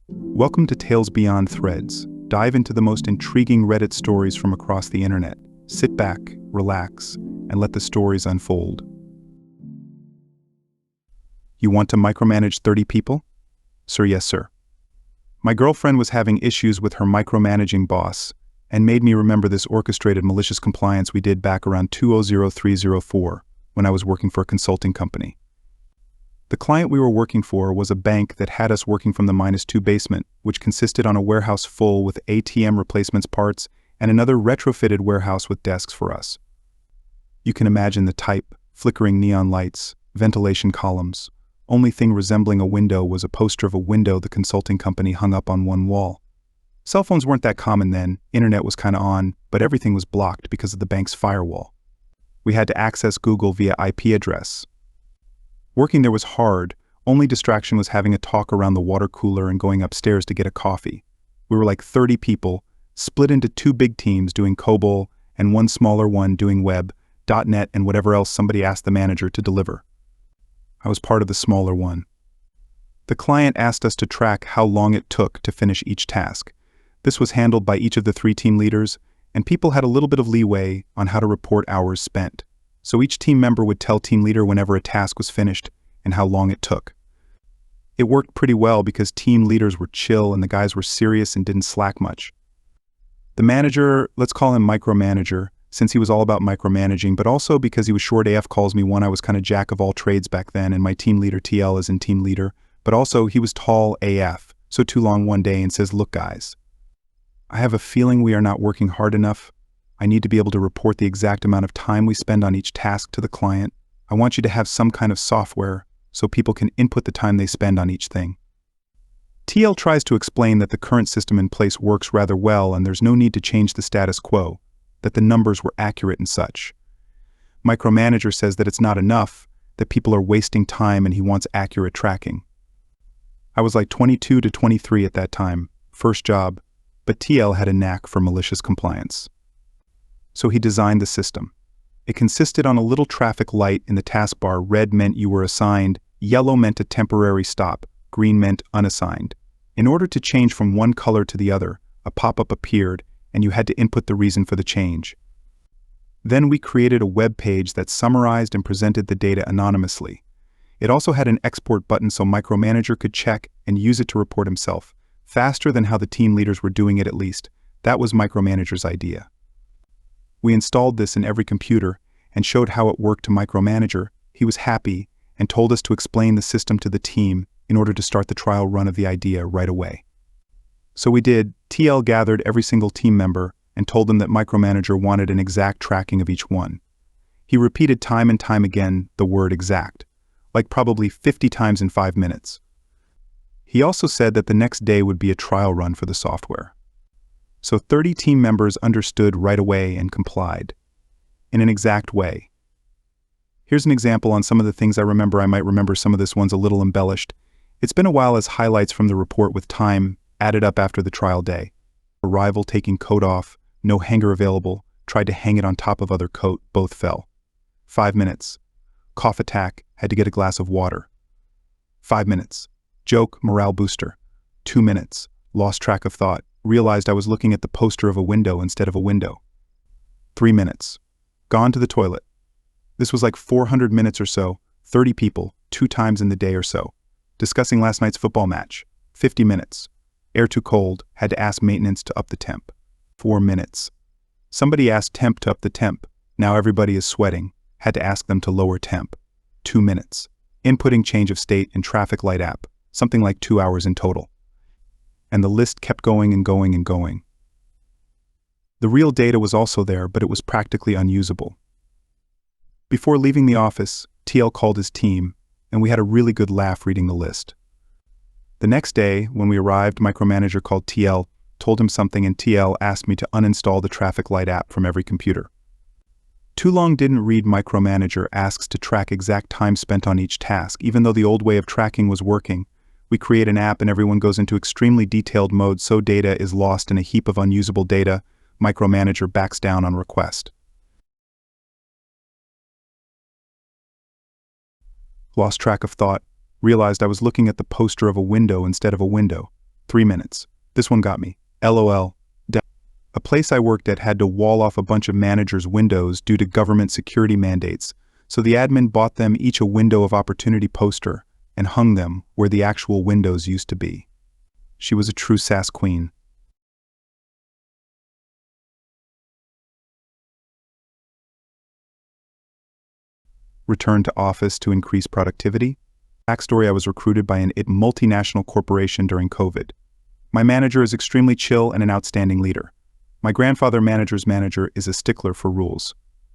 Welcome to Tales Beyond Threads. Dive into the most intriguing Reddit stories from across the internet. Sit back, relax, and let the stories unfold. You want to micromanage 30 people? Sir, yes, sir. My girlfriend was having issues with her micromanaging boss and made me remember this orchestrated malicious compliance we did back around 200304 when I was working for a consulting company. The client we were working for was a bank that had us working from the -2 basement, which consisted on a warehouse full with ATM replacements parts and another retrofitted warehouse with desks for us. You can imagine the type, flickering neon lights, ventilation columns. Only thing resembling a window was a poster of a window the consulting company hung up on one wall. Cell phones weren't that common then, internet was kinda on, but everything was blocked because of the bank's firewall. We had to access Google via IP address. Working there was hard. Only distraction was having a talk around the water cooler and going upstairs to get a coffee. We were like 30 people, split into 2 big teams doing COBOL and 1 smaller one doing web, .NET and whatever else somebody asked the manager to deliver. I was part of the smaller one. The client asked us to track how long it took to finish each task. This was handled by each of the 3 team leaders, and people had a little bit of leeway on how to report hours spent. So each team member would tell team leader whenever a task was finished and how long it took. It worked pretty well because team leaders were chill and the guys were serious and didn't slack much. The manager, let's call him micromanager, since he was all about micromanaging, but also because he was short AF calls me one. I was kind of jack of all trades back then, and my team leader TL is in team leader, but also he was tall AF, so too long one day and says, "Look guys, I have a feeling we are not working hard enough. I need to be able to report the exact amount of time we spend on each task to the client. I want you to have some kind of software so people can input the time they spend on each thing." TL tries to explain that the current system in place works rather well and there's no need to change the status quo, that the numbers were accurate and such. Micromanager says that it's not enough, that people are wasting time and he wants accurate tracking. I was like 22 to 23 at that time, first job, but TL had a knack for malicious compliance. So he designed the system. It consisted on a little traffic light in the taskbar. Red meant you were assigned, yellow meant a temporary stop, green meant unassigned. In order to change from one color to the other, a pop-up appeared and you had to input the reason for the change. Then we created a web page that summarized and presented the data anonymously. It also had an export button so Micromanager could check and use it to report himself, faster than how the team leaders were doing it at least. That was Micromanager's idea. We installed this in every computer and showed how it worked to Micromanager. He was happy and told us to explain the system to the team in order to start the trial run of the idea right away. So we did. TL gathered every single team member and told them that Micromanager wanted an exact tracking of each one. He repeated time and time again the word exact, like probably 50 times in 5 minutes. He also said that the next day would be a trial run for the software. So 30 team members understood right away and complied, in an exact way. Here's an example on some of the things I remember. I might remember some of this one's a little embellished. It's been a while as highlights from the report with time added up after the trial day. Arrival taking coat off, no hanger available, tried to hang it on top of other coat, both fell. 5 minutes. Cough attack, had to get a glass of water. 5 minutes. Joke, morale booster. 2 minutes. Lost track of thought. Realized I was looking at the poster of a window instead of a window. 3 minutes. Gone to the toilet. This was like 400 minutes or so, 30 people, 2 times in the day or so. Discussing last night's football match. 50 minutes. Air too cold, had to ask maintenance to up the temp. 4 minutes. Somebody asked temp to up the temp. Now everybody is sweating. Had to ask them to lower temp. 2 minutes. Inputting change of state in traffic light app. Something like 2 hours in total. And the list kept going and going and going. The real data was also there, but it was practically unusable. Before leaving the office, TL called his team, and we had a really good laugh reading the list. The next day, when we arrived, Micromanager called TL, told him something, and TL asked me to uninstall the traffic light app from every computer. Too long didn't read. Micromanager asks to track exact time spent on each task, even though the old way of tracking was working. We create an app and everyone goes into extremely detailed mode, so data is lost in a heap of unusable data. Micromanager backs down on request. Lost track of thought. Realized I was looking at the poster of a window instead of a window. 3 minutes. This one got me. LOL. A place I worked at had to wall off a bunch of managers' windows due to government security mandates, so the admin bought them each a window of opportunity poster and hung them where the actual windows used to be. She was a true sass queen. Returned to office to increase productivity. Backstory: I was recruited by an multinational corporation during COVID. My manager is extremely chill and an outstanding leader. My grandfather manager's manager is a stickler for rules.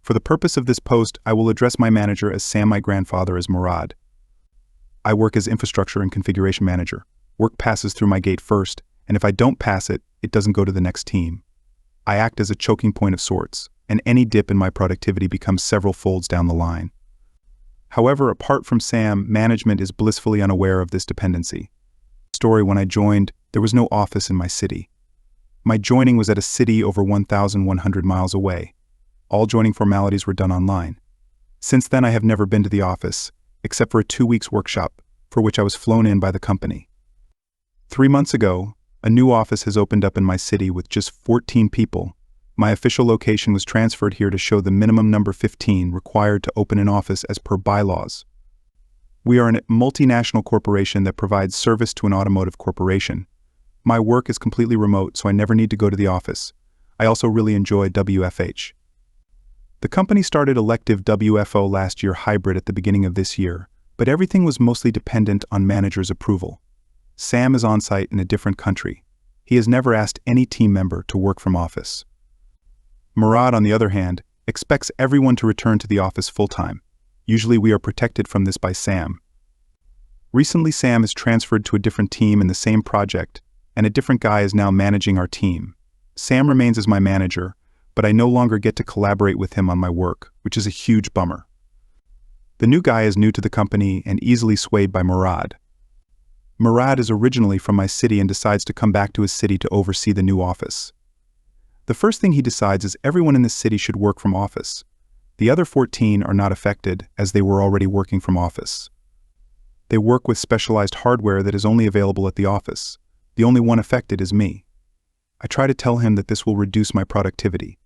For the purpose of this post, I will address my manager as Sam, my grandfather as Murad. I work as infrastructure and configuration manager. Work passes through my gate first, and if I don't pass it, it doesn't go to the next team. I act as a choking point of sorts, and any dip in my productivity becomes several folds down the line. However, apart from Sam, management is blissfully unaware of this dependency. Story: when I joined, there was no office in my city. My joining was at a city over 1,100 miles away. All joining formalities were done online. Since then, I have never been to the office, except for a 2-week workshop, for which I was flown in by the company. 3 months ago, a new office has opened up in my city with just 14 people. My official location was transferred here to show the minimum number 15 required to open an office as per bylaws. We are a multinational corporation that provides service to an automotive corporation. My work is completely remote, so I never need to go to the office. I also really enjoy WFH. The company started elective WFO last year hybrid at the beginning of this year, but everything was mostly dependent on manager's approval. Sam is on site in a different country. He has never asked any team member to work from office. Murad, on the other hand, expects everyone to return to the office full-time. Usually we are protected from this by Sam. Recently, Sam is transferred to a different team in the same project, and a different guy is now managing our team. Sam remains as my manager, but I no longer get to collaborate with him on my work, which is a huge bummer. The new guy is new to the company and easily swayed by Murad. Murad is originally from my city and decides to come back to his city to oversee the new office. The first thing he decides is everyone in the city should work from office. The other 14 are not affected, as they were already working from office. They work with specialized hardware that is only available at the office. The only one affected is me. I try to tell him that this will reduce my productivity.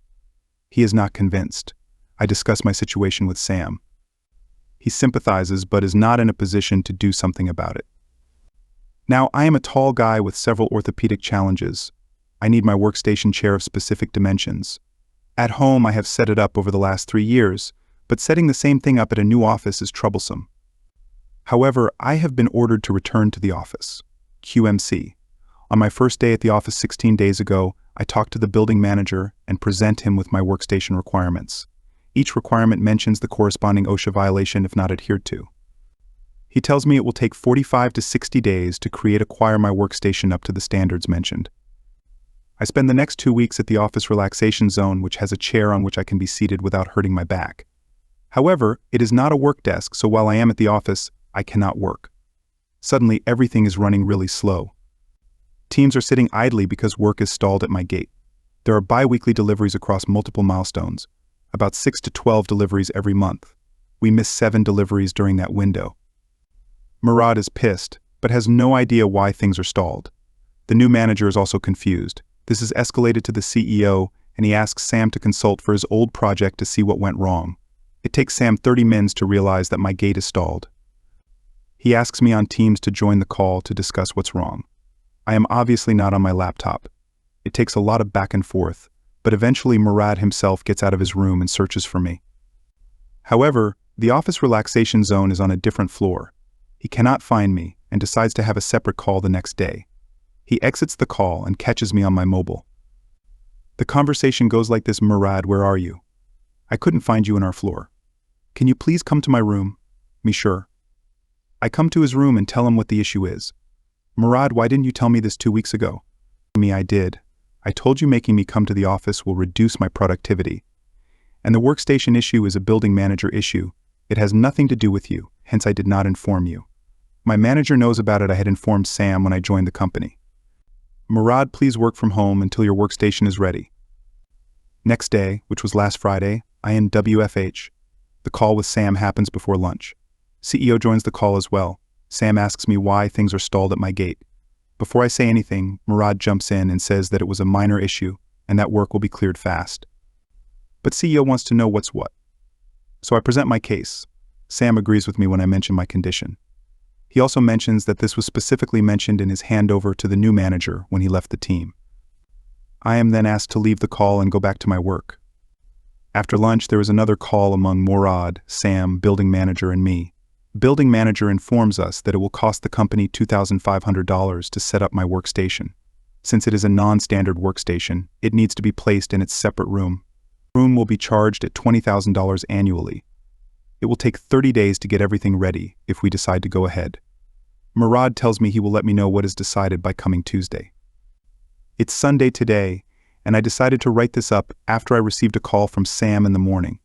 He is not convinced. I discuss my situation with Sam. He sympathizes but is not in a position to do something about it. Now, I am a tall guy with several orthopedic challenges. I need my workstation chair of specific dimensions. At home, I have set it up over the last 3 years, but setting the same thing up at a new office is troublesome. However, I have been ordered to return to the office. QMC. On my first day at the office 16 days ago, I talk to the building manager and present him with my workstation requirements. Each requirement mentions the corresponding OSHA violation if not adhered to. He tells me it will take 45 to 60 days to acquire my workstation up to the standards mentioned. I spend the next 2 weeks at the office relaxation zone, which has a chair on which I can be seated without hurting my back. However, it is not a work desk, so while I am at the office, I cannot work. Suddenly, everything is running really slow. Teams are sitting idly because work is stalled at my gate. There are bi-weekly deliveries across multiple milestones, about 6 to 12 deliveries every month. We miss 7 deliveries during that window. Murad is pissed, but has no idea why things are stalled. The new manager is also confused. This is escalated to the CEO, and he asks Sam to consult for his old project to see what went wrong. It takes Sam 30 minutes to realize that my gate is stalled. He asks me on Teams to join the call to discuss what's wrong. I am obviously not on my laptop. It takes a lot of back and forth, but eventually Murad himself gets out of his room and searches for me. However, the office relaxation zone is on a different floor. He cannot find me and decides to have a separate call the next day. He exits the call and catches me on my mobile. The conversation goes like this: Murad, where are you? I couldn't find you in our floor. Can you please come to my room? Me, sure. I come to his room and tell him what the issue is. Murad, why didn't you tell me this 2 weeks ago? I did. I told you making me come to the office will reduce my productivity. And the workstation issue is a building manager issue. It has nothing to do with you, hence I did not inform you. My manager knows about it. I had informed Sam when I joined the company. Murad, please work from home until your workstation is ready. Next day, which was last Friday, I am WFH. The call with Sam happens before lunch. CEO joins the call as well. Sam asks me why things are stalled at my gate. Before I say anything, Murad jumps in and says that it was a minor issue and that work will be cleared fast. But CEO wants to know what's what. So I present my case. Sam agrees with me when I mention my condition. He also mentions that this was specifically mentioned in his handover to the new manager when he left the team. I am then asked to leave the call and go back to my work. After lunch, there is another call among Murad, Sam, building manager, and me. Building manager informs us that it will cost the company $2,500 to set up my workstation. Since it is a non-standard workstation, it needs to be placed in its separate room. The room will be charged at $20,000 annually. It will take 30 days to get everything ready if we decide to go ahead. Murad tells me he will let me know what is decided by coming Tuesday. It's Sunday today, and I decided to write this up after I received a call from Sam in the morning.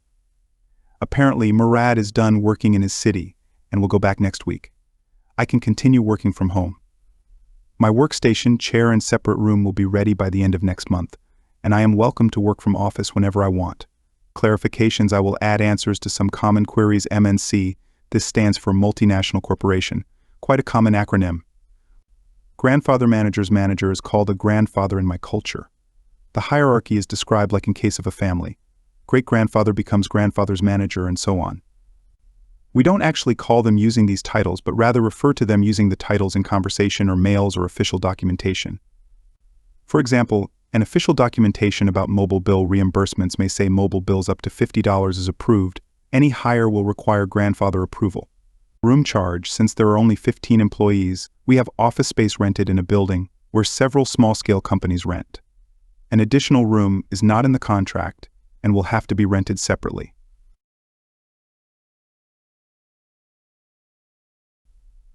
Apparently, Murad is done working in his city and will go back next week. I can continue working from home. My workstation, chair, and separate room will be ready by the end of next month, and I am welcome to work from office whenever I want. Clarifications: I will add answers to some common queries. MNC, this stands for multinational corporation, quite a common acronym. Grandfather manager's manager is called a grandfather in my culture. The hierarchy is described like in case of a family. Great-grandfather becomes grandfather's manager, and so on. We don't actually call them using these titles, but rather refer to them using the titles in conversation or mails or official documentation. For example, an official documentation about mobile bill reimbursements may say mobile bills up to $50 is approved. Any hire will require grandfather approval. Room charge: since there are only 15 employees, we have office space rented in a building where several small-scale companies rent. An additional room is not in the contract and will have to be rented separately.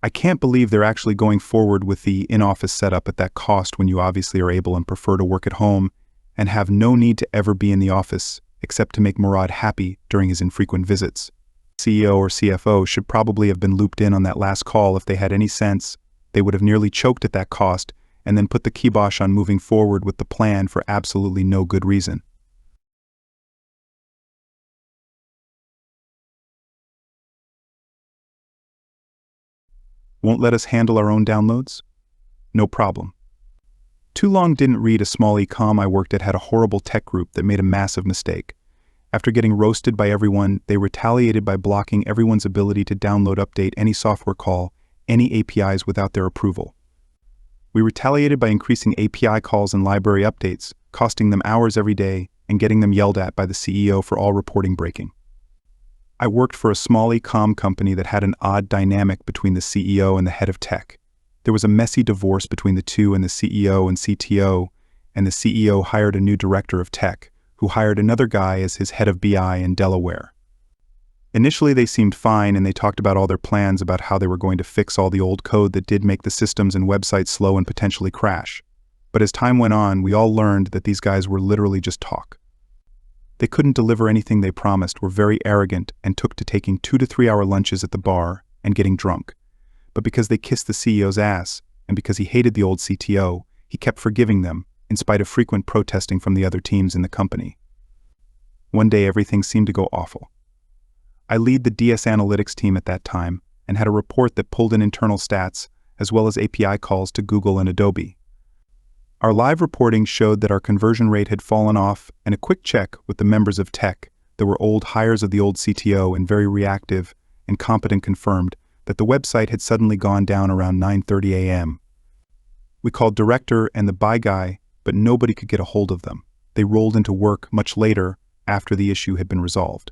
I can't believe they're actually going forward with the in-office setup at that cost when you obviously are able and prefer to work at home and have no need to ever be in the office except to make Murad happy during his infrequent visits. CEO or CFO should probably have been looped in on that last call. If they had any sense, they would have nearly choked at that cost and then put the kibosh on moving forward with the plan for absolutely no good reason. Won't let us handle our own downloads? No problem. Too long didn't read a small e-com I worked at had a horrible tech group that made a massive mistake. After getting roasted by everyone, they retaliated by blocking everyone's ability to download, update any software call, any APIs without their approval. We retaliated by increasing API calls and library updates, costing them hours every day, and getting them yelled at by the CEO for all reporting breaking. I worked for a small e-com company that had an odd dynamic between the CEO and the head of tech. There was a messy divorce between the two and the CEO and CTO, and the CEO hired a new director of tech, who hired another guy as his head of BI in Delaware. Initially they seemed fine and they talked about all their plans about how they were going to fix all the old code that did make the systems and websites slow and potentially crash. But as time went on, we all learned that these guys were literally just talk. They couldn't deliver anything they promised, were very arrogant, and took to taking 2 to 3 hour lunches at the bar and getting drunk. But because they kissed the CEO's ass, and because he hated the old CTO, he kept forgiving them, in spite of frequent protesting from the other teams in the company. One day everything seemed to go awful. I lead the DS Analytics team at that time, and had a report that pulled in internal stats, as well as API calls to Google and Adobe. Our live reporting showed that our conversion rate had fallen off, and a quick check with the members of tech that were old hires of the old CTO and very reactive and competent confirmed that the website had suddenly gone down around 9:30 a.m. We called director and the buy guy, but nobody could get a hold of them. They rolled into work much later after the issue had been resolved.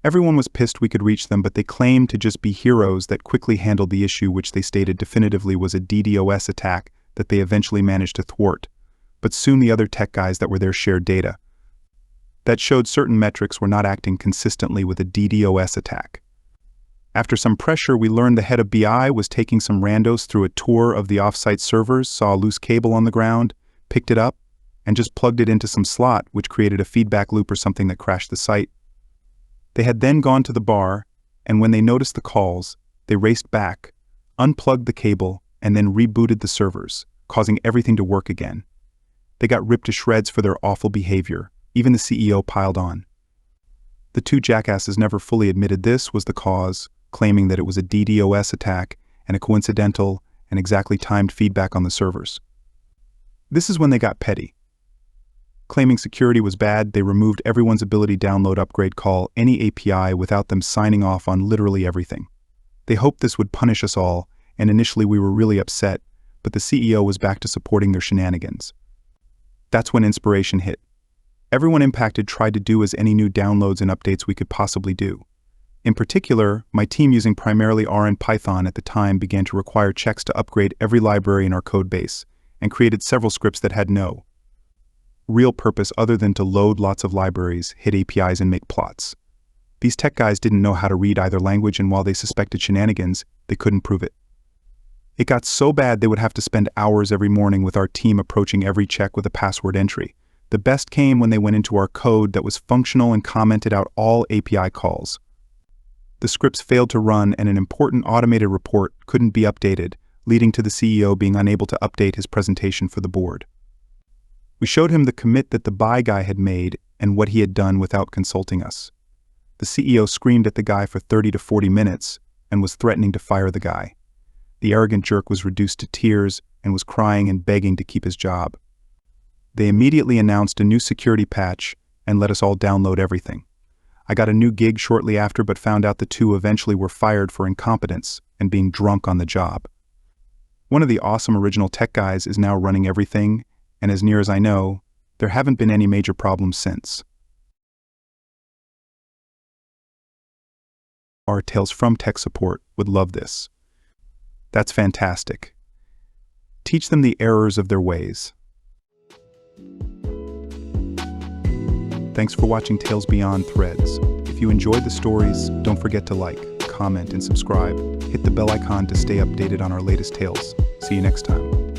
Everyone was pissed we could reach them, but they claimed to just be heroes that quickly handled the issue, which they stated definitively was a DDoS attack that they eventually managed to thwart. But soon the other tech guys that were there shared data that showed certain metrics were not acting consistently with a DDoS attack. After some pressure, we learned the head of BI was taking some randos through a tour of the offsite servers, saw a loose cable on the ground, picked it up, and just plugged it into some slot, which created a feedback loop or something that crashed the site. They had then gone to the bar, and when they noticed the calls, they raced back, unplugged the cable, and then rebooted the servers, causing everything to work again. They got ripped to shreds for their awful behavior. Even the CEO piled on. The two jackasses never fully admitted this was the cause, claiming that it was a DDoS attack and a coincidental and exactly timed feedback on the servers. This is when they got petty. Claiming security was bad, they removed everyone's ability to download, upgrade, call any API without them signing off on literally everything. They hoped this would punish us all, and initially we were really upset, but the CEO was back to supporting their shenanigans. That's when inspiration hit. Everyone impacted tried to do as any new downloads and updates we could possibly do. In particular, my team, using primarily R and Python at the time, began to require checks to upgrade every library in our code base, and created several scripts that had no real purpose other than to load lots of libraries, hit APIs, and make plots. These tech guys didn't know how to read either language, and while they suspected shenanigans, they couldn't prove it. It got so bad they would have to spend hours every morning with our team approaching every check with a password entry. The best came when they went into our code that was functional and commented out all API calls. The scripts failed to run, and an important automated report couldn't be updated, leading to the CEO being unable to update his presentation for the board. We showed him the commit that the buy guy had made and what he had done without consulting us. The CEO screamed at the guy for 30 to 40 minutes and was threatening to fire the guy. The arrogant jerk was reduced to tears and was crying and begging to keep his job. They immediately announced a new security patch and let us all download everything. I got a new gig shortly after, but found out the two eventually were fired for incompetence and being drunk on the job. One of the awesome original tech guys is now running everything, and as near as I know, there haven't been any major problems since. Our Tales from Tech Support would love this. That's fantastic. Teach them the errors of their ways. Thanks for watching Tales Beyond Threads. If you enjoyed the stories, don't forget to like, comment, and subscribe. Hit the bell icon to stay updated on our latest tales. See you next time.